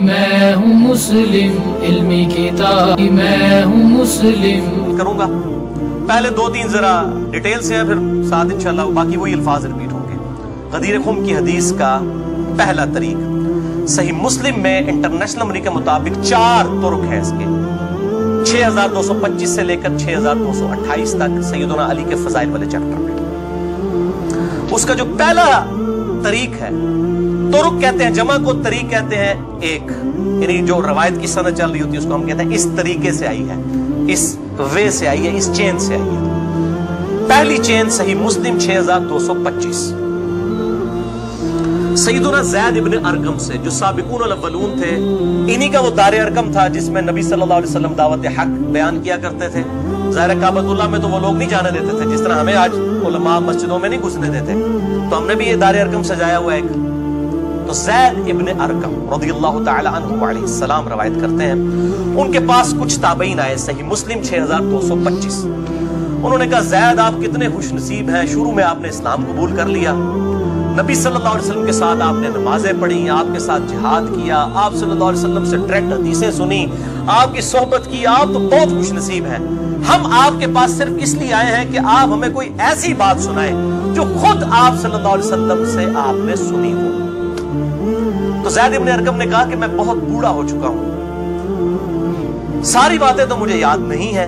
میں ہوں مسلم علمی کتاب میں ہوں مسلم کروں گا. پہلے 2-3 ذرا ڈیٹیل سے ہیں، پھر ساتھ انشاءاللہ باقی وہی الفاظ ریپیٹ ہوں گے. غدیر خم کی حدیث کا پہلا طریق صحیح مسلم میں انٹرنیشنل نمبر کے مطابق 4 طرق ہیں اس کے، 6225 سے لے کر 6228 تک سیدنا علی کے فضائل والے چیپٹر میں. اس کا جو پہلا طریق ہے، طرق کہتے ہیں جمع کو، طریق کہتے ہیں ایک، یعنی جو روایت کی سند چل رہی ہوتی ہے اس کو ہم کہتے ہیں اس طریقے سے آئی ہے، اس وے سے آئی ہے، اس چین سے آئی ہے. پہلی چین صحیح مسلم 6225 سیدنا زید ابن ارقم سے، جو سابقون الاولون تھے، انہی کا وہ دار ارقم تھا جس میں نبی صلی اللہ علیہ وسلم دعوت حق بیان کیا کرتے تھے. ظاہر کعبۃ اللہ میں تو وہ لوگ نہیں جانے دیتے تھے، جس طرح ہمیں آج علماء مسجدوں میں نہیں گھسنے دیتے، تو ہم نے بھی یہ دار ارقم سجایا ہوا ہے. تو زید ابن ارقم رضی اللہ تعالی عنہ علیہ السلام روایت کرتے ہیں، ان کے پاس کچھ تابعین آئے، صحیح مسلم 6225. انہوں نے کہا زید آپ کتنے خوش نصیب ہیں، شروع میں آپ نے اسلام قبول کر لیا، نبی صلی اللہ علیہ وسلم کے ساتھ آپ نے نمازیں پڑھی، آپ کے ساتھ جہاد کیا، آپ صلی اللہ علیہ وسلم سے ڈائریکٹ حدیثیں سنی، آپ کی صحبت کی، آپ تو بہت خوش نصیب ہیں. ہم آپ کے پاس صرف اس لیے آئے ہیں کہ آپ ہمیں کوئی ایسی بات سنائیں جو خود آپ صلی اللہ علیہ وسلم سے آپ نے سنی ہو. تو زید ابن ارقم نے کہا کہ میں بہت بوڑھا ہو چکا ہوں، ساری باتیں تو مجھے یاد نہیں ہیں،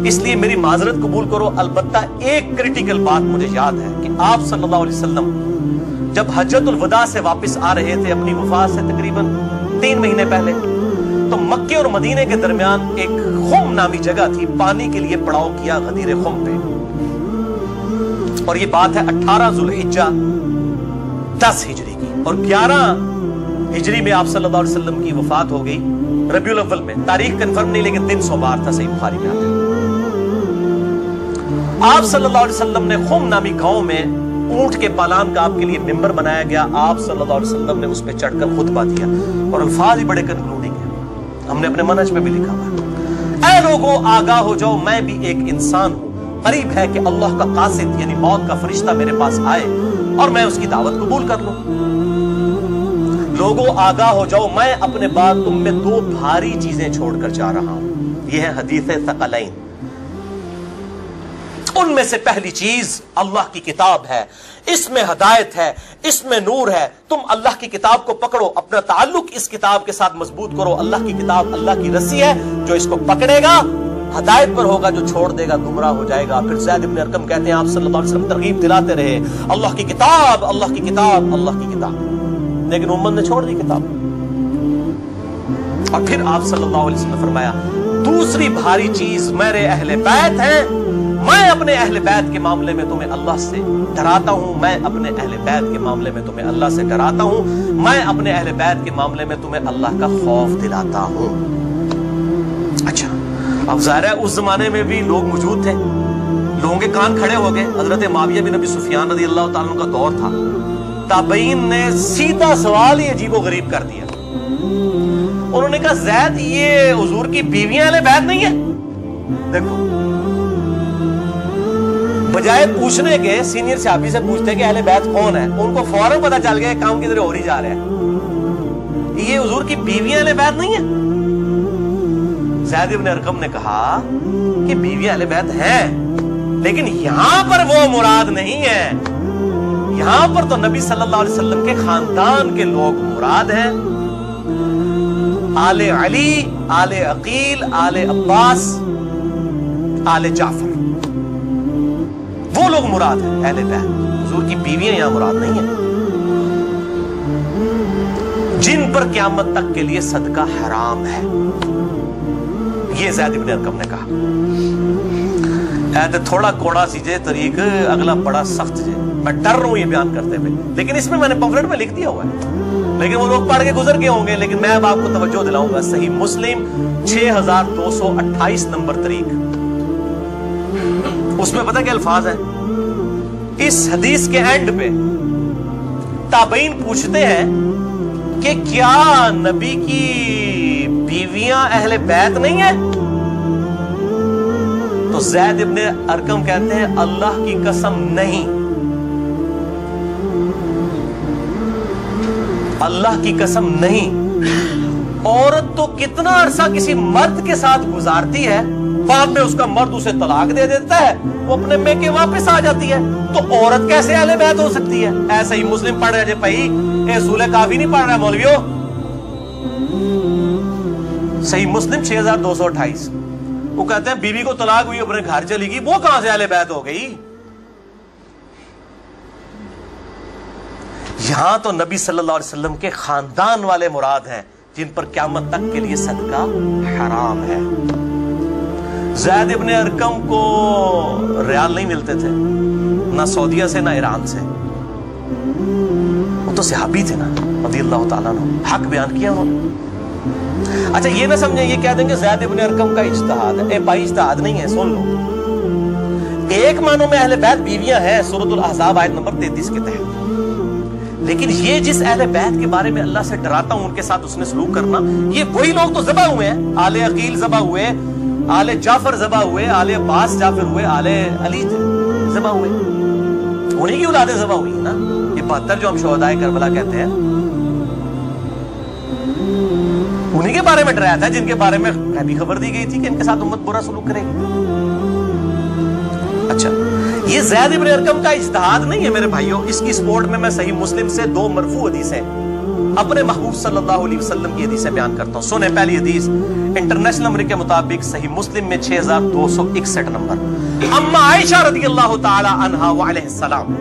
اس لیے میری معذرت قبول کرو. البتہ ایک کرٹیکل بات مجھے یاد ہے کہ آپ صلی اللہ علیہ وسلم جب حجۃ الوداع سے واپس آ رہے تھے اپنی وفات سے تقریباً 3 مہینے پہلے، تو مکے اور مدینے کے درمیان ایک خم نامی جگہ تھی، پانی کے لیے پڑاؤ کیا غدیر خم پہ. اور یہ بات ہے 18 ذوالحجہ 10 ہجری کی، اور 11 ہجری میں آپ صلی اللہ علیہ وسلم کی وفات ہو گئی ربیع الاول میں. تاریخ کنفرم نہیں لیکن دن سوموار تھا، صحیح بخاری میں آتا ہے. آپ صلی اللہ علیہ وسلم نے خم نامی گاؤں میں اونٹ کے پالان کا آپ کے لیے ممبر بنایا گیا، آپ صلی اللہ علیہ وسلم نے اس پہ چڑھ کر خطبہ دیا، اور الفاظ ہی بڑے کنکلوڈنگ ہیں، ہم نے اپنے منہج میں بھی لکھا ہوا: اے لوگوں آگاہ ہو جاؤ، میں بھی ایک انسان ہوں، قریب ہے کہ اللہ کا قاصد یعنی موت کا فرشتہ میرے پاس آئے اور میں اس کی دعوت قبول کر لوں. لوگوں آگاہ ہو جاؤ، میں اپنے بعد تم میں 2 بھاری چیزیں چھوڑ کر جا رہا ہوں. یہ ہے حدیث ثقلین. ان میں سے پہلی چیز اللہ کی کتاب ہے، اس میں ہدایت ہے، اس میں نور ہے. تم اللہ کی کتاب کو پکڑو، اپنا تعلق اس کتاب کے ساتھ مضبوط کرو. اللہ کی کتاب اللہ کی رسی ہے، جو اس کو پکڑے گا ہدایت پر ہوگا، جو چھوڑ دے گا گمراہ ہو جائے گا. پھر زید ابن ارقم کہتے ہیں آپ صلی اللہ علیہ وسلم ترغیب دلاتے رہے، اللہ کی کتاب، اللہ کی کتاب، اللہ کی کتاب، لیکن امت نے چھوڑ دی کتاب. اور پھر آپ صلی اللہ علیہ وسلم نے فرمایا دوسری بھاری چیز میرے اہل بیت ہیں، میں اپنے اہل بیت کے معاملے میں تمہیں اللہ سے ڈراتا ہوں، میں اپنے اہل بیت کے معاملے میں تمہیں اللہ سے ڈراتا ہوں، میں اپنے اہل بیت کے معاملے میں تمہیں اللہ کا خوف دلاتا ہوں. اچھا، اب ظاہر ہے اس زمانے میں بھی لوگ موجود تھے، لوگوں کے کان کھڑے ہو گئے. حضرت معاویہ بن ابی سفیان رضی اللہ تعالیٰ عنہ کا دور تھا. تابعین نے سیدھا سوال ہی عجیب و غریب کر دیا. انہوں نے کہا زید یہ حضور کی بیویاں اہل بیت نہیں ہے؟ دیکھو، بجائے پوچھنے کے سینئر صحابی سے پوچھتے کہ اہل بیت کون ہے، ان کو فوراً پتا چل گیا کام کدھر ہو ہی جا رہا ہے. یہ حضور کی بیویاں اہل بیت نہیں ہے؟ زید ابن ارقم نے کہا کہ بیویاں اہل بیت ہیں، لیکن یہاں پر وہ مراد نہیں ہے. یہاں پر تو نبی صلی اللہ علیہ وسلم کے خاندان کے لوگ مراد ہیں، آل علی، آل عقیل، آل عباس، آل جعفر، وہ لوگ مراد ہیں اہل بیت. حضور کی بیویاں یہاں مراد نہیں ہیں، جن پر قیامت تک کے لیے صدقہ حرام ہے. یہ زید ابن ارقم نے کہا. تھوڑا کوڑا سی جے طریق، اگلا بڑا سخت جے. میں ڈر رہا ہوں یہ بیان کرتے ہوئے، لیکن اس میں میں نے پمفلٹ میں لکھ دیا ہوا ہے، لیکن وہ لوگ پڑھ کے گزر گئے ہوں گے. لیکن میں اب آپ کو توجہ دلاؤں گا. صحیح مسلم 6228 نمبر طریق، اس میں پتہ کیا الفاظ ہیں؟ اس حدیث کے اینڈ پہ تابعین پوچھتے ہیں کہ کیا نبی کی بیویاں اہل بیت نہیں ہیں؟ تو زید ابن ارقم کہتے ہیں اللہ کی قسم نہیں، اللہ کی قسم نہیں. عورت تو کتنا عرصہ کسی مرد کے ساتھ گزارتی ہے، بعد میں اس کا مرد اسے طلاق دے دیتا ہے، وہ اپنے میکے واپس آ جاتی ہے، تو عورت کیسے اہل بیت ہو سکتی ہے؟ ایسا ہی مسلم پڑھ رہے جے بھائی، اصول کافی نہیں پڑھ رہا مولویو، صحیح مسلم 6228، وہ کہتے ہیں بیوی کو طلاق ہوئی اپنے گھر چلی گئی، وہ کہاں سے اہل بیت ہو گئی؟ یہاں تو نبی صلی اللہ علیہ وسلم کے خاندان والے مراد ہیں جن پر قیامت تک کے لیے صدقہ حرام ہے۔ زید ابن ارقم کو ریال نہیں ملتے تھے، نہ سعودیہ سے نہ ایران سے، وہ تو صحابی تھے نا رضی اللہ تعالیٰ عنہ، حق بیان کیا انہوں نے۔ اچھا یہ نہ سمجھیں یہ کہہ دیں کہ زید ابن ارقم کا اجتہاد ہے، اے بھائی اجتہاد نہیں ہے، سن لو۔ ایک معنوں میں اہل بیت بیویاں ہیں سورۃ الاحزاب آیت نمبر 33 کے تحت، لیکن یہ جس اہل بیت کے بارے میں اللہ سے ڈراتا ہوں ان کے ساتھ اس نے سلوک کرنا، یہ وہی لوگ تو ذبح ہوئے ہیں، آل عقیل ذبح ہوئے، آل جعفر ذبح ہوئے، آل عباس جعفر ہوئے، آل علی ذبح ہوئے، انہی کی اولادیں ذبح ہوئی نا۔ یہ 72 جو ہم شہداء کربلا کہتے ہیں انہی کے بارے میں ڈرایا تھا جن کے بارے میں غیبی خبر دی گئی تھی کہ ان کے ساتھ امت برا سلوک کرے گی۔ اچھا یہ زید ابن ارقم کا اجتہاد نہیں ہے میرے بھائیوں، اس کی سپورٹ میں صحیح مسلم سے 2 مرفوع حدیثیں اپنے محبوب صلی اللہ علیہ وسلم کی حدیثیں بیان کرتا ہوں۔ سنیں پہلی حدیث انٹرنیشنل نمبر کے مطابق صحیح مسلم میں 6261 نمبر، اما عائشہ رضی اللہ تعالی عنہا وعلیہ السلام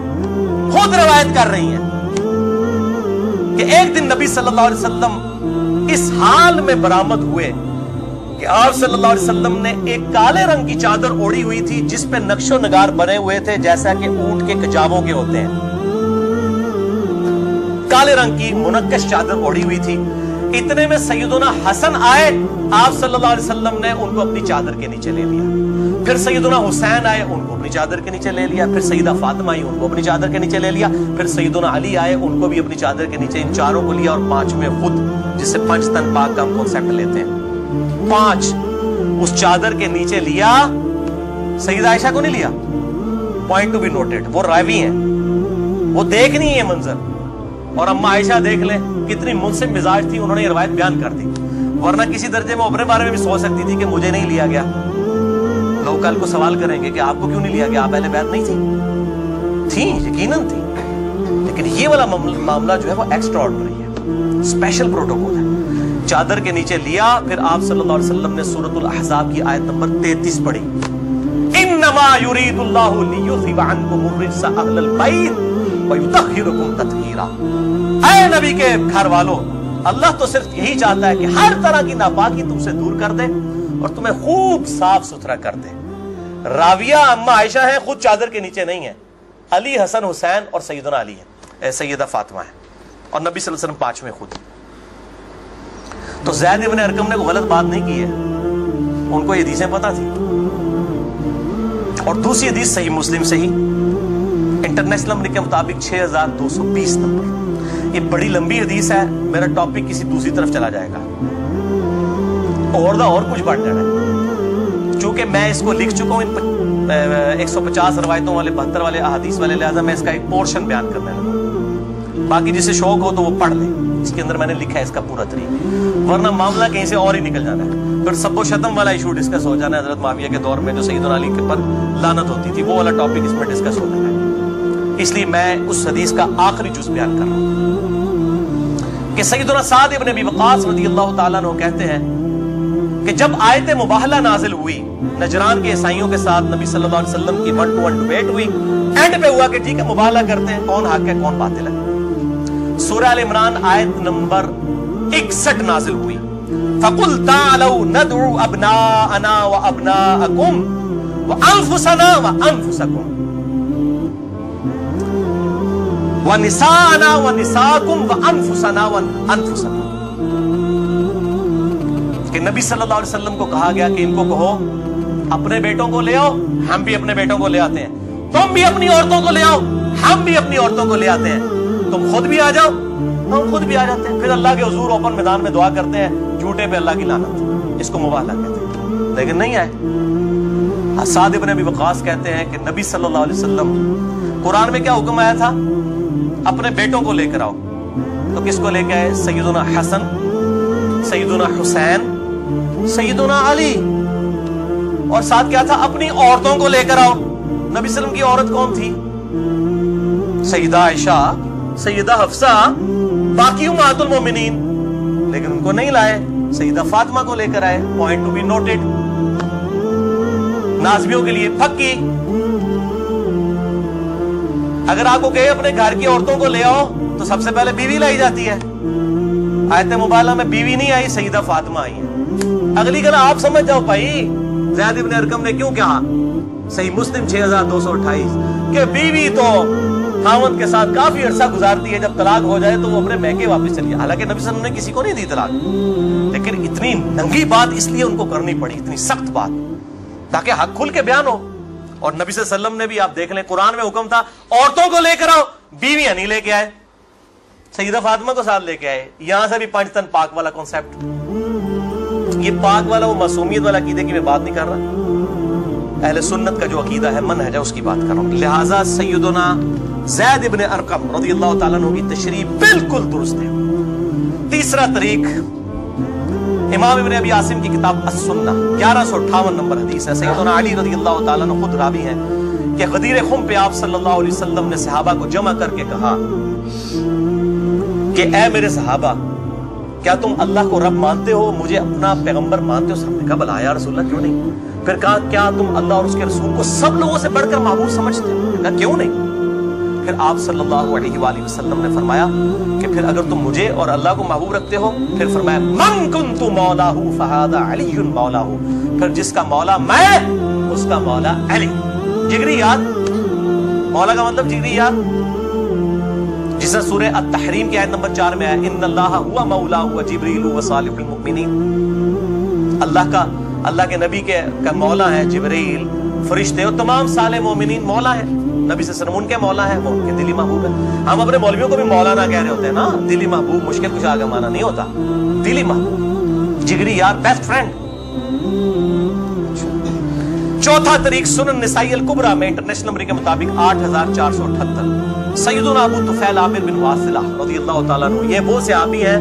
خود روایت کر رہی ہیں کہ ایک دن نبی صلی اللہ علیہ وسلم اس حال میں برآمد ہوئے کہ آپ صلی اللہ علیہ وسلم نے ایک کالے رنگ کی چادر اوڑھی ہوئی تھی جس پہ نقش و نگار بنے ہوئے تھے جیسا کہ اونٹ کے کجاووں کے ہوتے ہیں، کالے رنگ کی منقش چادر اوڑھی ہوئی تھی۔ اتنے میں سیدنا حسن آئے، آپ صلی اللہ علیہ وسلم نے ان کو اپنی چادر کے نیچے لے لیا، پھر سیدنا حسین آئے، ان کو اپنی چادر کے نیچے لے لیا، پھر سیدہ فاطمہ آئی، ان کو اپنی چادر کے نیچے لے لیا، پھر سیدنا علی آئے، ان کو بھی اپنی چادر کے نیچے، ان چاروں کو لیا، اور 5ویں خود جسے 5 تن پاک کا ہم کنسیپٹ لیتے ہیں، 5 اس چادر کے نیچے لیا۔ سیدہ عائشہ کو نہیں لیا، پوائنٹ ٹو بی نوٹڈ، وہ راوی ہیں، وہ دیکھ نہیں ہے منظر، اور اما عائشہ دیکھ لیں کتنی منصف مزاج تھی، انہوں نے یہ روایت بیان کر دی، ورنہ کسی درجے میں اپنے بارے میں بھی سوچ سکتی تھی کہ مجھے نہیں لیا گیا، لوگ کل کو سوال کریں گے کہ آپ کو کیوں نہیں لیا گیا، آپ اہل بیت نہیں تھی، یقیناً تھی، لیکن یہ والا معاملہ جو ہے وہ ایکسٹرا آرڈنری ہے، اسپیشل پروٹوکول ہے۔ چادر کے نیچے لیا، پھر آپ صلی اللہ علیہ وسلم نے سورۃ الاحزاب کی آیت نمبر 33 پڑھی، انما یرید اللہ لیذھب عنکم الرجس اہل البیت ویطہرکم تطہیرا۔ اے نبی کے گھر والوں، اللہ تو صرف یہی چاہتا ہے کہ ہر طرح کی ناپاکی تم سے دور کر دے اور تمہیں خوب صاف ستھرا کر دے۔ راویہ اما عائشہ ہیں، خود چادر کے نیچے نہیں ہے، علی، حسن، حسین اور سیدنا علی ہے، سیدہ فاطمہ ہے، اور نبی صلی اللہ علیہ وسلم 5ویں خود۔ تو زید ابن ارقم نے کوئی غلط بات نہیں کی ہے، ان کو یہ حدیثیں پتہ تھی۔ اور دوسری حدیث صحیح مسلم سے ہی انٹرنیشنل نمبر کے مطابق 6220 نمبر، یہ بڑی لمبی حدیث ہے، میرا ٹاپک کسی دوسری طرف چلا جائے گا اور کچھ بڑھ جانا ہے، چونکہ میں اس کو لکھ چکا ہوں 150 روایتوں والے 72 والے احادیث والے، لہذا میں اس کا ایک پورشن بیان کرنے لگا، باقی جسے شوق ہو تو وہ پڑھ لے، اس کے اندر میں نے لکھا ہے اس کا پورا طریقہ، ورنہ معاملہ کہیں سے اور ہی نکل جانا ہے، پھر سب و شتم والا ایشو ڈسکس ہو جانا ہے، حضرت معاویہ کے دور میں جو سیدنا علی کے پر لعنت ہوتی تھی، وہ والا ٹاپک اس میں ڈسکس ہو جانا ہے، اس لیے میں اس حدیث کا آخری جز بیان کر رہا ہوں کہ سیدنا سعد ابن ابی وقاص رضی اللہ تعالیٰ عنہ کہتے ہیں کہ جب آیت مباہلہ نازل ہوئی، نجران کے عیسائیوں کے ساتھ نبی صلی اللہ علیہ وسلم کی 1 to 1 ڈیبیٹ ہوئی، اینڈ پہ ہوا کہ ٹھیک ہے مباہلہ کرتے ہیں، کون حق ہے کون باطل ہے۔ سورہ ال عمران آیت نمبر 61 نازل ہوئی، فَقُلْ تَعْلَوْا نَدْعُوا أَبْنَاءَنَا وَأَبْنَاءَكُمْ وَأَنفُسَنَا وَأَنفُسَكُمْ وَنِسَاءَنَا وَنِسَاءَكُمْ وَأَنفُسَنَا وَأَنفُسَكُمْ، کہ نبی صلی اللہ علیہ وسلم کو کہا گیا کہ ان کو کہو اپنے بیٹوں کو لے آؤ، ہم بھی اپنے بیٹوں کو لے آتے ہیں، تم بھی اپنی عورتوں کو لے آؤ، ہم بھی اپنی عورتوں کو لے آتے ہیں، تم خود بھی آ جاؤ، ہم خود بھی آ جاتے ہیں، پھر اللہ کے حضور اوپن میدان میں دعا کرتے ہیں، جھوٹے پہ اللہ کی لعنت، اس کو مباہلہ کہتے ہیں، لیکن نہیں آئے۔ سعد ابن ابی وقاص کہتے ہیں کہ نبی صلی اللہ علیہ وسلم، قرآن میں کیا حکم آیا تھا؟ اپنے بیٹوں کو لے کر آؤ، تو کس کو لے کے آئے؟ سیدنا حسن، सैयदुना हुसैन, सैयदुना अली, और साथ क्या था, अपनी औरतों को लेकर आओ। नबी सल्लम की औरत कौन थी? सैयदा आयशा, सैयदा हफ्सा, बाकी उम्महातुल मोमिनीन, लेकिन उनको नहीं लाए, सैयदा फातिमा को लेकर आए। Point to be noted. नाज़ियों के लिए पक्की। अगर आपको कहे अपने घर की औरतों को ले आओ तो सबसे पहले बीवी लाई जाती है। आयत मुबारका में बीवी नहीं आई, सैयदा फातिमा आई है। अगली गला आप समझ जाओ भाई, ज़ैद इब्न अरकम ने क्यों कहा, सही मुस्लिम 6228, कि बीवी तो खावंद के साथ काफी अरसा गुजारती है, जब तलाक हो जाए तो वो अपने मैके वापस चली जाए। हालांकि नबी सल्लल्लाहु अलैहि वसल्लम ने किसी को नहीं दी तलाक, लेकिन इतनी नंगी बात इसलिए उनको करनी पड़ी, इतनी सख्त बात, ताकि हक खुल के बयान हो। और नबी सल्लल्लाहु अलैहि वसल्लम ने भी, आप देख लें, कुरान में हुक्म था औरतों को लेकर आओ, बीवियां नहीं लेके आए, सैयदा फातिमा को साथ लेके आए। यहां से भी पंचतन पाक वाला कॉन्सेप्ट, ये पाक वाला वो मासूमियत वाला अकीदे की मैं बात नहीं कर रहा, अहले सुन्नत का जो अकीदा है, मनहज है, उसकी बात कर रहा हूं। लिहाजा सैयदुना ज़ैद इब्न अरकम रज़ियल्लाहु ताला अन्हु की तशरीह बिल्कुल दुरुस्त है। तीसरा तरीक, इमाम इब्न अबी आसिम की किताब अस-सुन्ना 1158 नंबर हदीस है। सैयदुना अली रज़ियल्लाहु ताला अन्हु खुद रावी हैं कि गदीर खुम पे आप सल्लल्लाहु अलैहि वसल्लम ने सहाबा को जमा करके कहा कि ऐ मेरे सहाबा, क्या तुम अल्लाह को रब मानते हो, मुझे अपना पैगंबर मानते हो? सबने कहा भला या रसूलल्लाह, क्यों नहीं। फिर कहा क्या तुम अल्लाह और उसके रसूल को सब लोगों से बढ़कर महबूब समझते हो? कहा क्यों नहीं। फिर आप सल्लल्लाहु अलैहि वसल्लम ने फरमाया कि फिर अगर तुम मुझे और अल्लाह को महबूब रखते हो, फिर फरमाया मन कुन्तु मौलाहु फहादा अलीयुन मौलाहु, फिर जिसका मौला मैं, उसका मौला अली। जिगरी याद, मौला का मतलब जिगरी याद, जिसे सूरह अत-तहरीम की आयत नंबर 4 में है, इन्नल्लाहा हुवा मौलाहु व जिब्रील व सालिहुल मुमिनीन। अल्लाह के नबी का मौला है जिब्रील, फरिश्ते और तमाम साले मोमिनीन मौला है। नबी से उनके मौला है, वो उनके दिली महबूब है। हम अपने मौलवियों को भी मौलाना कह रहे होते हैं ना, दिली महबूब मुश्किल कुछ आगे माना नहीं होता, दिली महबूब, जिगरी यार, बेस्ट फ्रेंड। चौथा तरीक सुनन निसाई अल कुबरा में इंटरनेशनल नंबर के मुताबिक 8478, सैयदुना अबू तुफैल आमिर बिन वासिला रज़ियल्लाहु ताला अन्हु, ये वो सहाबी हैं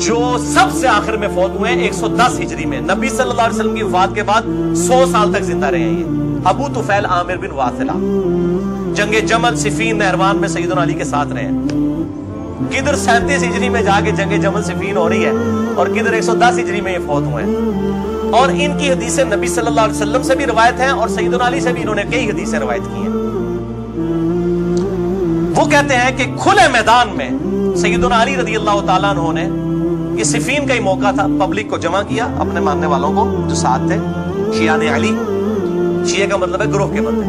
जो सबसे आखिर में फौत हुए 110 हिजरी में। नबी सल्लल्लाहु अलैहि वसल्लम की वफात के बाद 100 साल तक जिंदा रहे हैं ये। अबू तुफैल आमिर बिन वासिला जंगे जमल सिफीन नहरवान में सैयदुना अली के साथ रहे हैं। किधर 37 हिजरी में जाके जंगे जमल सिफीन हो रही है और किधर 110 हिजरी में ये फौत हुए हैं। और इनकी हदीसें नबी सल्लल्लाहु अलैहि वसल्लम से भी रिवायत हैं और सैयदुना अली से भी इन्होंने कई हदीसें रिवायत की हैं। वो कहते हैं कि खुले मैदान में सैयदुना अली रज़ियल्लाहु ताला अन्हु ने, ये सिफीन का ही मौका था, पब्लिक को जमा किया, अपने मानने वालों को जो साथ थे, शियाने अली, शिया का मतलब है ग्रोह के बंदे।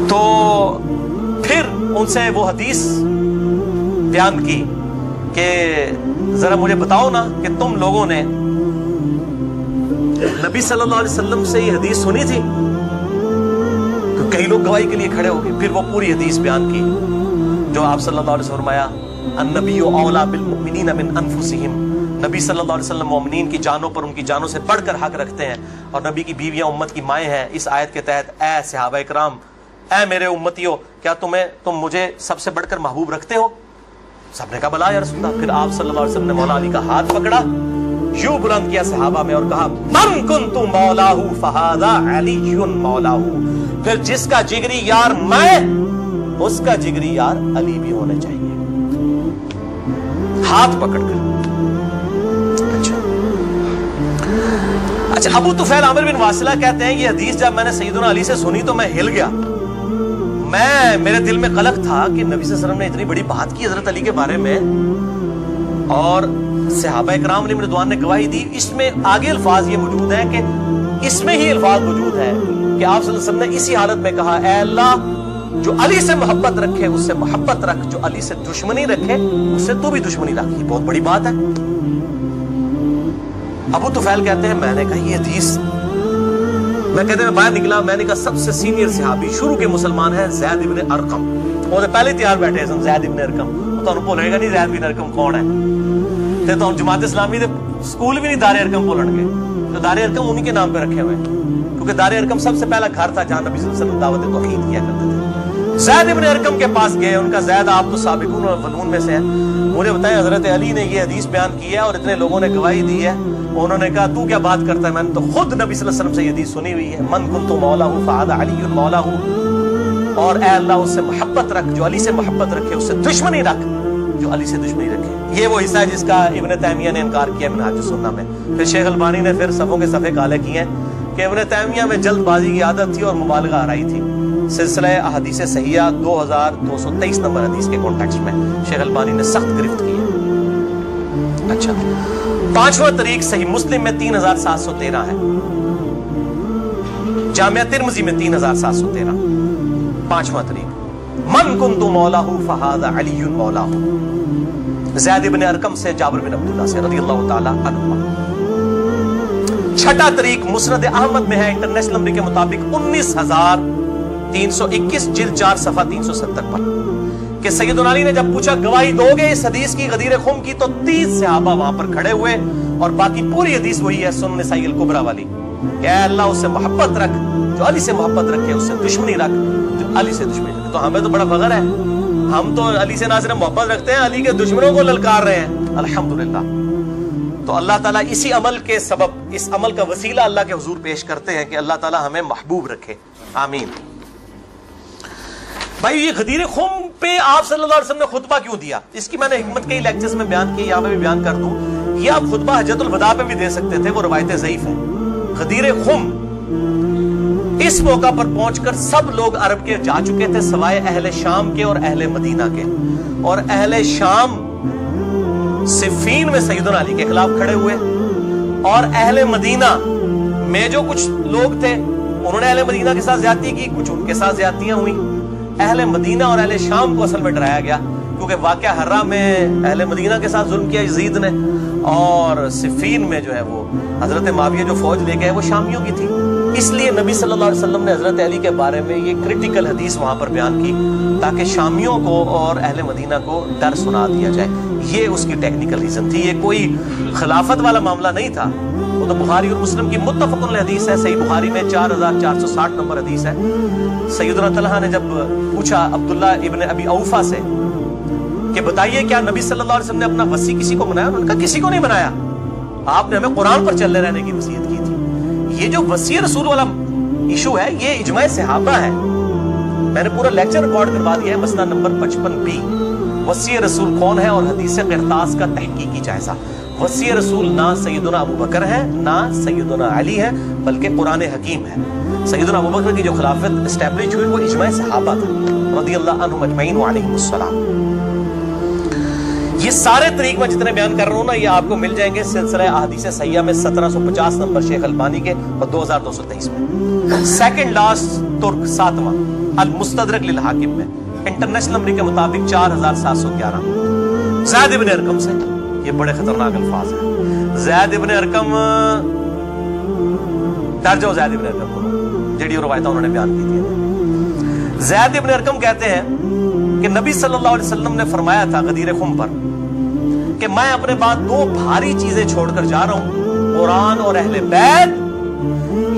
तो फिर उनसे वो हदीस बयान की कि जरा मुझे बताओ ना कि तुम लोगों ने नबी सल्लल्लाहु अलैहि वसल्लम से ये हदीस सुनी थी? तो कई लोग गवाही के लिए खड़े हो गए। फिर वो पूरी हदीस बयान की जो आप सल्लल्लाहु अलैहि वसल्लम फरमाया, अन्नबिय्यु औला बिल मुमिनीना मिन अनफुसिहिम, नबी सल्लल्लाहु अलैहि वसल्लम मोमिनीन की जानों पर उनकी जानों से बढ़कर हक रखते हैं, और नबी की बीवियां उम्मत की माएँ हैं। इस आयत के तहत ऐ सहाबा इकराम, ऐ मेरे उम्मतियों, क्या तुम मुझे सबसे बढ़कर महबूब रखते हो? सबने कहा भला या रसूलल्लाह। फिर आप सल्लल्लाहु अलैहि वसल्लम ने मौला अली का हाथ पकड़ा, यूं बुलंद किया सहाबा में और कहा, मन कुन्तु मौलाहु फहादा अलीयुन मौलाहु, फिर जिसका जिगरी यार मैं, उसका जिगरी यार अली भी होने चाहिए। हाथ पकड़कर। अच्छा, अबू तुफैल आमिर बिन वासिला कहते हैं ये हदीस जब मैंने सैयदुना अली से सुनी तो मैं हिल गया। मेरे दिल में कलक था कि नबी सल्लल्लाहु अलैहि वसल्लम ने इतनी बड़ी बात की हजरत अली के बारे में, और सहाबा इकराम रिज़वान ने गवाही दी। इसमें आगे अल्फाज ये मौजूद हैं कि इसमें ही अल्फाज मौजूद है कि आप सल्लल्लाहु अलैहि वसल्लम ने इसी हालत में कहा, ऐ अल्लाह, जो अली से मोहब्बत रखे उससे मोहब्बत रख, जो अली से दुश्मनी रखे उससे तू भी दुश्मनी रख। ये बहुत बड़ी बात है। अबू तुफैल कहते हैं मैंने कहा ये हदीस, मैं कहते हैं बाहर निकला, मैंने कहा सबसे सीनियर सहाबी शुरू के मुसलमान है ज़ैद इब्न अरकम, वो पहले तैयार बैठे हैं ज़ैद इब्न अरकम, तो भूलेगा नहीं ज़ैद इब्न अरकम कौन है, तो जमात इस्लामी दे स्कूल भी नहीं दारे अरकम बोलणगे, तो दारे अरकम उन्हीं के नाम पे रखे हुए, क्योंकि दारे अरकम सबसे पहला घर था जहां नबी सल्लल्लाहु अलैहि वसल्लम दावत तौहीद किया करते थे। ज़ैद इब्न अरकम के पास गए, उनका ज़ैद आप तो साबिकून और फनून में से है, مجھے بتایا حضرت علی نے یہ حدیث بیان کی ہے اور اتنے لوگوں نے گواہی دی ہے. انہوں نے کہا تو کیا بات کرتا ہے؟ میں نے تو خود نبی صلی اللہ علیہ وسلم سے یہ حدیث سنی ہوئی ہے, من کنت مولا فہذا علی مولا, اور اے اللہ اس سے محبت رکھ جو علی سے محبت رکھے, اس سے دشمنی رکھ جو علی سے دشمنی رکھے. یہ وہ حصہ ہے جس کا ابن تیمیہ نے انکار کیا منہاج السنہ میں. پھر شیخ البانی نے پھر صفوں کے صفحے کالے کیے ہیں کہ ابن تیمیہ میں جلد بازی کی عادت تھی اور مبالغہ آرائی تھی. سلسلہ احادیث صحیحہ 2223 نمبر حدیث کے کانٹیکسٹ میں شیخ البانی نے سخت گرفت کی ہے. اچھا, پانچواں طریق صحیح مسلم میں 3713 ہے, جامعہ ترمذی میں 3713. پانچواں طریق من کنت مولاہ فہذا علی مولاہ, زید بن ارقم سے جابر بن عبداللہ سے رضی اللہ تعالی عنہ. چھٹا طریق مسند احمد میں ہے انٹرنیشنل نمبر کے مطابق 19321 جلد 4 صفحہ 370 پر کہ سیدنا علی نے جب پوچھا گواہی دو گے اس حدیث کی غدیر خم کی, تو 30 صحابہ وہاں پر کھڑے ہوئے, اور باقی پوری حدیث وہی ہے سنن نسائی الکبریٰ والی کہ اے اللہ اس سے محبت رکھ جو علی سے محبت رکھے, اس سے دشمنی رکھ جو علی سے دشمنی رکھے. تو ہمیں تو بڑا فخر ہے, ہم تو علی سے نہ صرف محبت رکھتے ہیں, علی کے دشمنوں کو للکار رہے ہیں الحمدللہ. تو اللہ تعالیٰ اسی عمل کے سبب, اس عمل کا وسیلہ اللہ کے حضور پیش کرتے ہیں کہ اللہ تعالیٰ ہمیں محبوب رکھے, آمین. بھائی یہ غدیر خم پہ آپ صلی اللہ علیہ وسلم نے خطبہ کیوں دیا؟ اس کی میں نے حکمت کئی لیکچرز میں بیان کی, یہاں پہ بھی بیان کر دوں. یہ آپ خطبہ حجۃ الوداع پہ بھی دے سکتے تھے, وہ روایتیں ضعیف ہیں. غدیر خم اس موقع پر پہنچ کر سب لوگ عرب کے جا چکے تھے سوائے اہل شام کے اور اہل مدینہ کے, اور اہل شام صفین میں سیدنا علی کے خلاف کھڑے ہوئے, اور اہل مدینہ میں جو کچھ لوگ تھے انہوں نے اہل مدینہ کے ساتھ زیادتی کی, کچھ ان کے ساتھ زیادتیاں ہوئیں. اہل مدینہ اور اہل شام کو اصل میں ڈرایا گیا, کیونکہ واقعہ حرہ میں اہل مدینہ کے ساتھ ظلم کیا یزید نے, اور صفین میں جو ہے وہ حضرت معاویہ جو فوج لے گئے وہ شامیوں کی تھی. اس لیے نبی صلی اللہ علیہ وسلم نے حضرت علی کے بارے میں یہ کرٹیکل حدیث وہاں پر بیان کی تاکہ شامیوں کو اور اہل مدینہ کو ڈر سنا دیا جائے. یہ اس کی ٹیکنیکل ریزن تھی, یہ کوئی خلافت والا معاملہ نہیں تھا. وہ تو بخاری اور مسلم کی متفق علیہ حدیث ہے, صحیح بخاری میں 4460 نمبر حدیث ہے. سیدنا طلحہ نے جب پوچھا عبداللہ ابن ابی اوفا سے کہ بتائیے کیا نبی صلی اللہ علیہ وسلم نے اپنا وصی کسی کو بنایا؟ انہوں نے کہا کسی کو نہیں بنایا, آپ نے ہمیں قرآن پر چلے رہنے کی وصیت کی تھی. یہ جو وصی رسول والا ایشو ہے یہ اجماع صحابہ ہے, میں نے پورا لیکچر ریکارڈ کروا دیا ہے, مسئلہ نمبر 55B. وصی رسول کون ہے اور حدیث قرطاس کا تحقیقی جائزہ. وصی رسول نہ سیدنا ابو بکر ہے نہ سیدنا علی ہے, بلکہ قرآن حکیم ہے. سیدنا ابو بکر کی جو خلافت اسٹیبلش ہوئی وہ اجماع صحابہ تھا رضی اللہ عنہم اجمعین وعلیہم السلام. یہ سارے طریق میں جتنے بیان کر رہا ہوں نا یہ آپ کو مل جائیں گے سلسلہ احادیث صحیحہ میں 1750 نمبر شیخ البانی کے اور 2223 میں. سیکنڈ لاسٹ ترک 7واں المستدرک للحاکم میں انٹرنیشنل نمبر کے مطابق 4711 زید بن ارقم سے. یہ بڑے خطرناک الفاظ ہیں. زید بن ارقم ڈر جاؤ, زید بن ارقم کو جڑی روایتیں انہوں نے بیان کی تھی. زید بن ارقم کہتے ہیں کہ نبی صلی اللہ علیہ وسلم نے فرمایا تھا غدیر خم پر کہ میں اپنے بعد 2 بھاری چیزیں چھوڑ کر جا رہا ہوں, قرآن اور اہل بیت.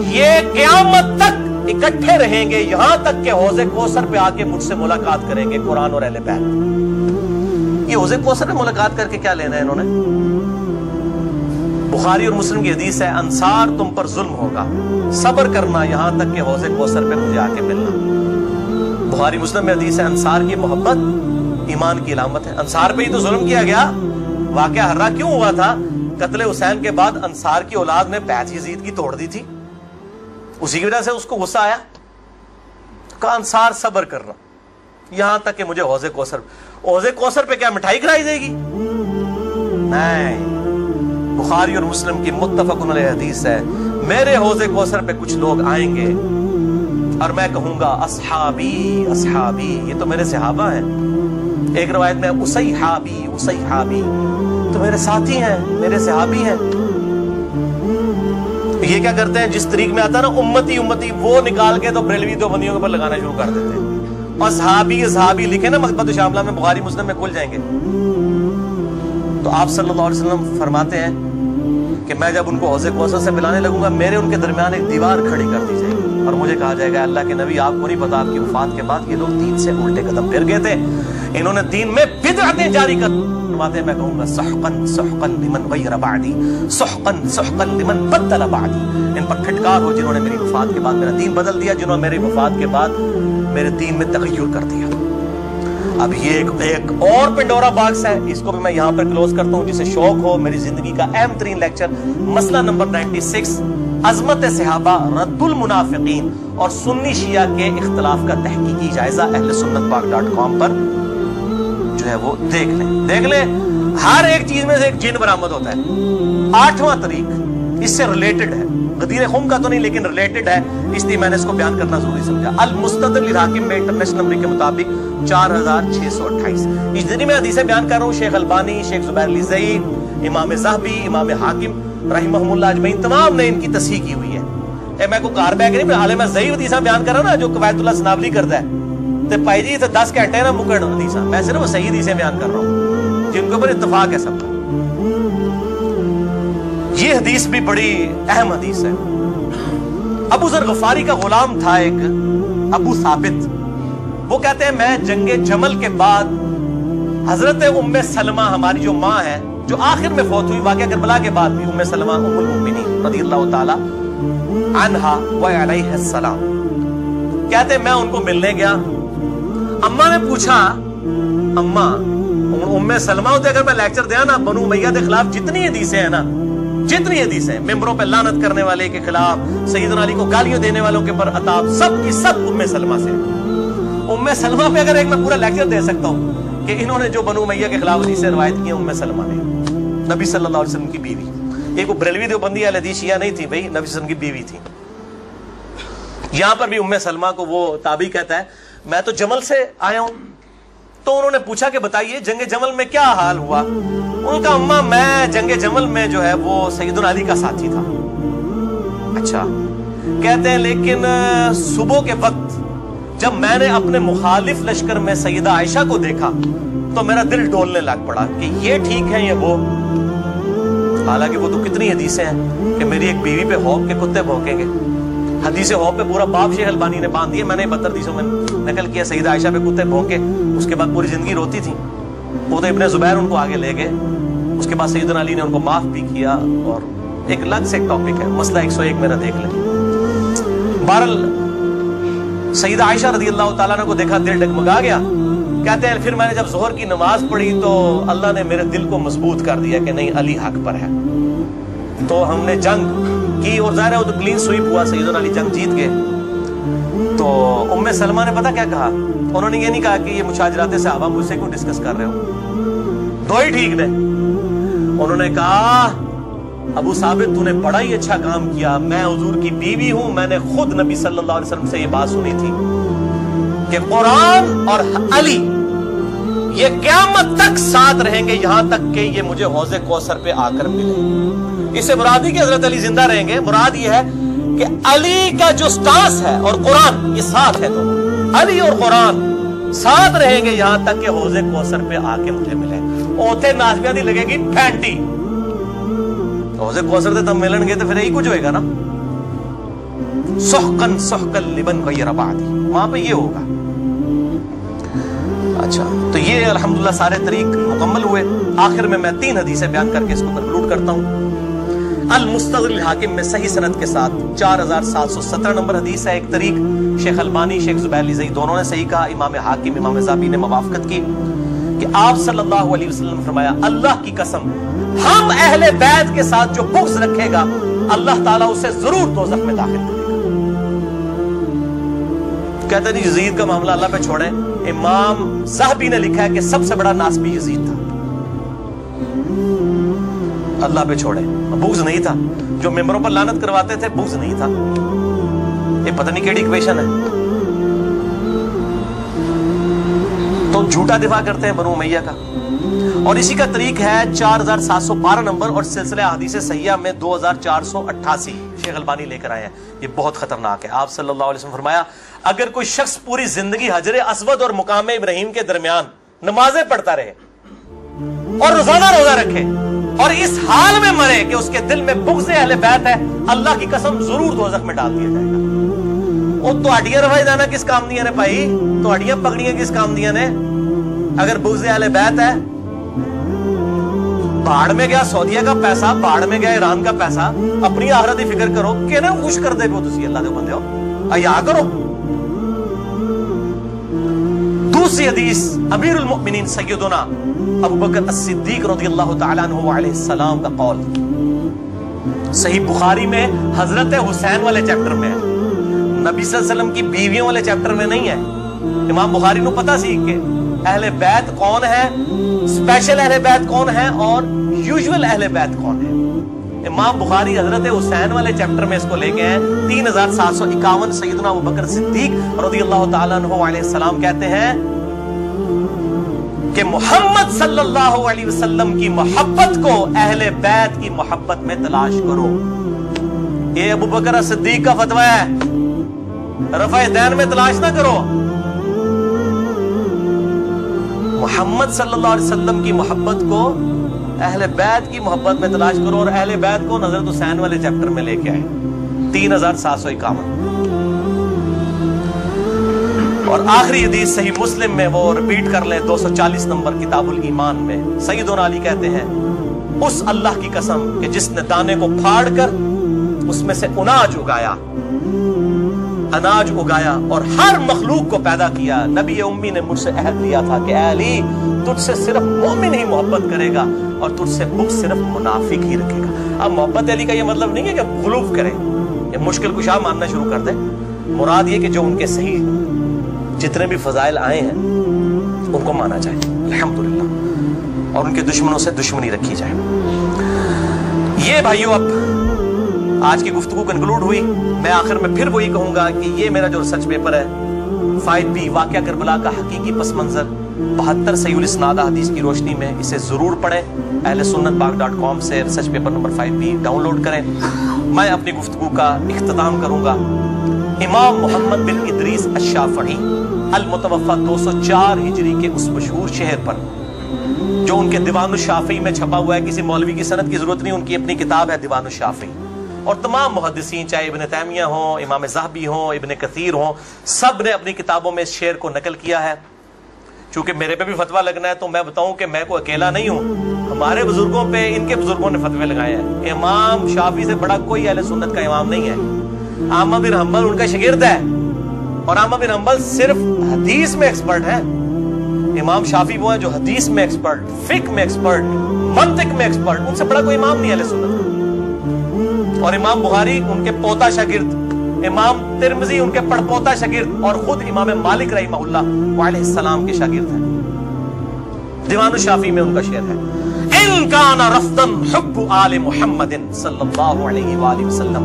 یہ قیامت تک اکٹھے رہیں گے یہاں تک کہ حوض کوثر پہ آ کے مجھ سے ملاقات کریں گے, قرآن اور اہل بیت. یہ حوض کوثر میں ملاقات کر کے کیا لینا ہے انہوں نے؟ بخاری اور مسلم کی حدیث ہے انصار تم پر ظلم ہوگا, صبر کرنا یہاں تک کہ حوض کوثر پہ مجھے آ کے ملنا. بخاری مسلم میں حدیث ہے انصار کی محبت ایمان کی علامت ہے. انصار پہ ہی تو ظلم کیا گیا. واقعہ حرہ کیوں ہوا تھا؟ قتل حسین کے بعد انصار کی اولاد نے بیعت یزید کی توڑ دی تھی, اسی کی وجہ سے اس کو غصہ آیا. کہا انصار صبر کرنا یہاں تک کہ مجھے حوض کوثر پہ کیا مٹھائی کھلائی جائے گی؟ نہیں. بخاری اور مسلم کی متفق علیہ حدیث ہے میرے حوض کوثر پہ کچھ لوگ آئیں گے اور میں کہوں گا اصحابی اصحابی, یہ تو میرے صحابہ ہیں. ایک روایت میں اسیحابی اسیحابی, تو میرے ساتھی ہیں میرے صحابی ہیں. یہ کیا کرتے ہیں جس طریق میں آتا ہے نا امتی امتی, وہ نکال کے تو بریلوی دیوبندیوں کے اوپر لگانا شروع کر دیتے ہیں. اصحابی اصحابی لکھے نا مکتبۃ الشاملہ میں, بخاری مسلم میں کھل جائیں گے. تو آپ صلی اللہ علیہ وسلم فرماتے ہیں کہ میں جب ان کو حوض کوثر سے ملانے لگوں گا میرے ان کے درمیان ایک دیوار کھڑی کر دی جائے گی اور مجھے کہا جائے گا اللہ کے نبی آپ کو نہیں پتا آپ کی وفات کے بعد یہ لوگ دین سے الٹے قدم پھر گئے تھے, انہوں نے دین میں بدعتیں جاری کر फरमाते हैं मैं कहूंगा सुहकन सुहकन लिमन गय्यर बादी, सुहकन सुहकन लिमन बदल बादी। इन पर फिटकार हो जिन्होंने मेरी वफात के बाद मेरा दीन बदल दिया, जिन्होंने मेरी वफात के बाद मेरे दीन में तगय्युर कर दिया। अब ये एक और पिंडोरा बॉक्स है, इसको भी मैं यहाँ पर क्लोज करता हूँ। जिसे शौक हो मेरी जिंदगी का अहम तरीन लेक्चर, मसला नंबर 96, अजमत सहाबा, रद्दुल मुनाफिकीन और सुन्नी शिया के इख्तिलाफ का तहकीकी जायजा ahlesunnatpak.com पर जो है वो देख लें। हर एक चीज में से एक जिन बरामद होता है। 8वां तरीक इससे रिलेटेड है, गदीर खुम का तो नहीं लेकिन रिलेटेड है, इसलिए मैंने इसको बयान करना जरूरी समझा। अल मुस्तदल लिल हाकिम में इंटरनेशनल नंबर के मुताबिक 4628 इजनी में हदीसें बयान कर रहा हूँ। शेख अलबानी, शेख जुबैर लिज़ई, इमाम ज़हबी, इमाम हाकिम रहमहुमुल्लाह अजमईन तमाम ने इनकी तस्हीह की हुई है। मैं को कार बैग नहीं, आलिम ज़ईफ़ हदीसां बयान कर रहा ना, जो कवायतुल्लाह सनावली करता है। तो भाई जी तो 10 घंटे ना मुकड़ हदीसां, मैं सिर्फ सही हदीसें बयान कर रहा हूँ जिनके ऊपर इत्तफाक है सबका। ये हदीस भी बड़ी अहम हदीस है। अबू ज़र गफारी का गुलाम था एक अबू साबित, वो कहते हैं मैं जंगे जमल के बाद हजरत उम्मे सलमा, हमारी जो माँ है जो आखिर में फौत हुई, वाक़या करबला के बाद भी, उम्मे सलमा उम्मुल मुमिनीन रज़ियल्लाहु ताला अन्हा व अलैहिस्सलाम, कहते हैं मैं उनको मिलने गया। अम्मा ने पूछा, अम्मा उम्मे सलमा होते अगर मैं लेक्चर दिया ना बनु उमैया के खिलाफ जितनी हदीसें हैं ना, जितनी हदीसें मेंबरों पे लानत करने वाले के खिलाफ, सैयदना अली को गालियां देने वालों के ऊपर अताब, सब की सब उम्मे सलमा से। उम्मे सलमा पे अगर एक मैं पूरा लेक्चर दे सकता हूँ कि इन्होंने जो बनु उमैया के खिलाफ हदीसें रवायत की, उम्मे सलमा ने, नबी सल्लल्लाहु अलैहि वसल्लम की बीवी। एक बरेलवी देवबंदी अहले हदीस शिया नहीं थी भाई, नबी सल्लल्लाहु अलैहि वसल्लम की बीवी थी। यहां पर भी उम्मे सलमा को वो ताबी कहता है मैं तो जमल से आया हूं। तो उन्होंने पूछा कि बताइए जंगे जमल में क्या हाल हुआ। उनका अम्मा मैं जंगे जमल में जो है वो सैयदना अली का साथी था। अच्छा, कहते हैं लेकिन सुबह के वक्त जब मैंने अपने मुखालिफ लश्कर में सैयदा आयशा को देखा तो मेरा दिल डोलने लग पड़ा कि ये ठीक है ये वो। हालांकि वो तो कितनी हदीसें हैं कि मेरी एक बीवी पे हौफ के कुत्ते भौंकेंगे। हदीस हौफ पे पूरा बाप शेख अलबानी ने बांध दिया, मैंने 72 हदीसों में नकल किया। सैयदा आयशा पे कुत्ते भौंके, उसके बाद पूरी जिंदगी रोती थी। वो तो इब्ने जुबैर उनको आगे ले गए, उसके बाद सैयदना अली ने उनको माफ भी किया। और एक अलग से एक टॉपिक है, मसला 101 मेरा देख ले। बहरहाल सैयदा आयशा रज़ियल्लाहु ताला अन्हा को देखा, दिल डगमगा गया। कहते हैं फिर मैंने जब ज़ोहर की नमाज पढ़ी तो अल्लाह ने मेरे दिल को मजबूत कर दिया कि नहीं अली हक पर है। तो हमने जंग की और ज़ाहिर है वो तो क्लीन स्वीप हुआ, सैयदना अली जंग जीत गए। तो उम्मे सलमा ने पता क्या कहा, उन्होंने ये नहीं कहा कि ये मुशाजराते सहाबा मुझसे क्यों डिस्कस कर रहे हो, दो ही ठीक ने। उन्होंने कहा अबू साबित तूने बड़ा ही अच्छा काम किया, मैं हुजूर की बीवी हूं, मैंने खुद नबी सल्लल्लाहु अलैहि वसल्लम से ये बात सुनी थी कि कुरान और अली ये क़यामत तक साथ रहेंगे, यहां तक कि ये मुझे हौज़े कौसर पे आकर मिले। इससे मुराद ही कि हजरत अली जिंदा रहेंगे, मुराद ये है कि अली का जो स्टांस है और कुरान ये साथ है, दोनों अली और कुरान साथ रहेंगे यहां तक कि हौज़े कौसर पे आके मुझे मिले। ओथे नाज़मिया दी लगेगी फैंटी, हौज़े कौसर से तब मिलणगे तो फिर यही कुछ होएगा ना। सुहकन सुहकन लिमन गय्यर बादी, वहां पे ये होगा। अच्छा, तो ये अल्हम्दुलिल्लाह सारे तरीक मुकम्मल हुए। आखिर में मैं 3 हदीसें बयान करके इसको कंक्लूड करता हूं। अल मुस्तदल लिल हाकिम में सही सनद के साथ 4717 नंबर हदीस है एक तरीक। शेख अलबानी, शेख जुबैर लिज़ई दोनों ने सही कहा। इमाम हाकिम, इमाम ज़ाबी ने मवाफ़क़त की कि आप सल्लल्लाहु अलैहि वसल्लम फरमाया अल्लाह की कसम हम अहले बैत के साथ जो बुग़्ज़ रखेगा अल्लाह ताला उसे जरूर दोज़ख में दाखिल करेगा। कहते हैं यजीद का मामला अल्लाह पे छोड़े, इमाम ज़ाहबी ने लिखा है कि सबसे बड़ा नासबी यजीद था, अल्लाह पे छोड़े। बुग़्ज़ नहीं था, जो मेंबरों पर लानत करवाते थे बुग़्ज़ नहीं था। ये पता नहीं केड़ी इक्वेशन है। तो झूठा दिफा करते हैं बनु उमैया का। और इसी का तरीक है 4712 नंबर और सिलसिला हदीसे सहिया में 2488 शेख अलबानी लेकर आए हैं। ये बहुत खतरनाक है। आप सल्लल्लाहु अलैहि वसल्लम फरमाया अगर कोई शख्स पूरी जिंदगी हजरे अस्वद और मुकाम इब्राहिम के दरमियान नमाजें पढ़ता रहे और रोजाना रोजा रखे और इस हाल में मरे कि उसके दिल में बुग़्ज़ अहले बैत है, अल्लाह की कसम जरूर दोज़ख में डाल दिया जाएगा। वो तुहाडियां रवायदाना किस काम दिया ने भाई, तुहाडियां पगड़ियां किस काम दिया ने? अगर बुग़्ज़ अहले बैत है बाढ़ में गया सऊदीया का पैसा, बाढ़ में गया ईरान का पैसा, अपनी आखिरत की फिक्र करो कि ना खुश कर दे तुसी अल्लाह दे बंदे हो अया करो। दूसरी हदीस अमीरुल मोमिनीन सैयदुना अबू बकर as-सिद्दीक रज़ियल्लाहु तआला अन्हु अलैहि सलाम का कौल सही बुखारी में हजरत हुसैन वाले चैप्टर में है, नबी सल्लल्लाहु अलैहि वसल्लम की बीवियों वाले चैप्टर में नहीं है। इमाम बुखारी को पता सी कि अहले बैत कौन है, स्पेशल अहले बैत कौन है और यूजुअल अहले बैत कौन है। इमाम बुखारी हजरत हुसैन वाले चैप्टर में इसको लेके हैं 3751 सैयदना अबू बकर सिद्दीक रज़ियल्लाहु तआला अन्हु अलैहि सलाम कहते हैं कि मोहम्मद सल्लल्लाहु अलैहि वसल्लम की मोहब्बत को अहले बैत की मोहब्बत में तलाश करो। ये अबू बकर सिद्दीक का फतवा है, रफ़ा दैन में तलाश ना करो। मोहम्मद सल्लल्लाहु अलैहि वसल्लम की मोहब्बत को अहले बैत की मोहब्बत में तलाश करो। और अहले बैत को हज़रत हुसैन वाले चैप्टर में लेके आए 3751। और आखिरी हदीस सही मुस्लिम में, वो रिपीट कर ले 240 नंबर किताबुल ईमान में, सैयदुना अली कहते हैं उस अल्लाह की कसम कि जिसने दाने को फाड़ कर उसमें से अनाज उगाया और हर मखलूक को पैदा किया। नबी उम्मी ने मुझसे अहद लिया था कि अली तुझसे सिर्फ मोमिन ही मोहब्बत करेगा और तुझसे बुग़्ज़ सिर्फ मुनाफिक ही रखेगा। अब मोहब्बत अली का ये मतलब नहीं है कि गुलूफ करे, ये मुश्किल कुशा मानना शुरू कर दे। मुराद ये कि जो उनके सही जितने भी फजाइल आए हैं उनको माना जाए अल्हम्दुलिल्लाह, और उनके दुश्मनों से दुश्मनी रखी जाए। ये भाइयों अब आज की गुफ्तगू कंक्लूड हुई। मैं आखिर में फिर वही कहूंगा कि ये मेरा जो रिसर्च पेपर है 5B वाक़या करबला का हकीकी पस मंजर 72 सहीहुल इस्नाद हदीस की रोशनी में, इसे जरूर पढ़ें। ahlesunnatpaq.com से research paper number 5B download करें। मैं अपनी गुफ्तगू का इख्तिताम करूंगा इमाम मोहम्मद बिन इदरीस अश-शाफ़ई अल-मुतवफ़्फ़ा 204 हिजरी के उस मशहूर शहर पर जो उनके दीवान-उश-शाफ़ई में छपा हुआ है। किसी मौलवी की सनद की जरूरत नहीं, उनकी अपनी किताब है दीवान-उश-शाफ़ई। और तमाम मुहद्दिसीन चाहे इब्न तैमिया हो, इमाम ज़हबी हो, इब्न कसीर हो, सब ने अपनी किताबों में इस शेर को नकल किया है। चूंकि मेरे पे भी फतवा लगना है तो मैं बताऊं कि मैं कोई अकेला नहीं हूं, हमारे बुजुर्गों पे इनके बुजुर्गों ने फतवे लगाए हैं। इमाम शाफी से बड़ा कोई अहले सुन्नत का इमाम नहीं है। अहमद बिन हंबल उनका शागिर्द है और अहमद बिन हंबल सिर्फ हदीस में एक्सपर्ट है। इमाम शाफी वो है जो हदीस में एक्सपर्ट, फिक्र में एक्सपर्ट, मंतिक में एक्सपर्ट, उनसे बड़ा कोई इमाम नहीं है अहले सुन्नत का। और इमाम बुखारी उनके पोता शागिर्द, इमाम तिरमिज़ी उनके पड़पोता शागिर्द और खुद इमाम मालिक रहमहुल्लाह अलैहिस्सलाम के शागिर्द हैं। दीवानुश शाफी में उनका शेर है, इन काना रफ्दन हुब्बु आले मुहम्मदिन सल्लल्लाहु अलैहि वसल्लम।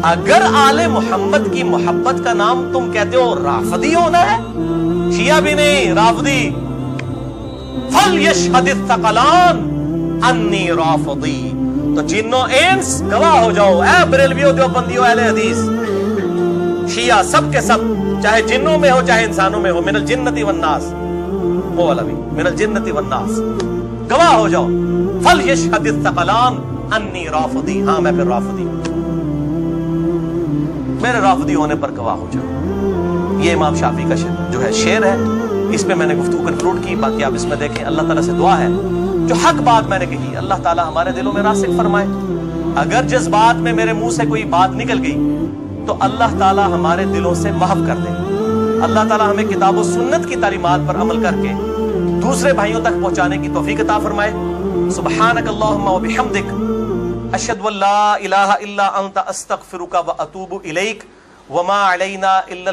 अगर आले मोहम्मद की मोहब्बत का नाम तुम कहते हो राफदी होना है, शिया भी नहीं राफदी, फल यशहदिस सकलान अन्नी राफदी। तो जिन्नो इंस गवाह हो जाओ, ऐ बरेलवियों देवबंदियों अहले हदीस शिया सब के सब, चाहे जिन्नों में हो चाहे इंसानों में हो, मिनल जिन्नति वन्नास, वो वाला भी मिनल जिन्नति वन्नास, गवाह हो जाओ। फल यशहदिस सकलान अन्नी राफदी, हाँ मैं फिर राफदी, मेरे राफदी होने पर गवाह हो जाओ। ये इमाम शाफी का जो है शेर है, इस पे मैंने गुफ्तगू कंक्लूड की। बाकी आप इसमें देखें। अल्लाह ताला से दुआ है जो हक बात मैंने कही अल्लाह ताला हमारे दिलों में रासिख फरमाए। अगर जिस बात में मेरे मुंह से कोई बात निकल गई तो अल्लाह ताला हमारे दिलों से महफ कर दे। अल्लाह ताला हमें किताब और सुन्नत की तालीमात पर अमल करके दूसरे भाइयों तक पहुंचाने की तौफीक अता फरमाए। सुब्हानक अल्लाहुम्मा व बिहम्दिक अशहदु अल्ला इलाहा इल्ला अंता अस्तगफिरुका व अतूबु इलैक व मा अलैना इल्ला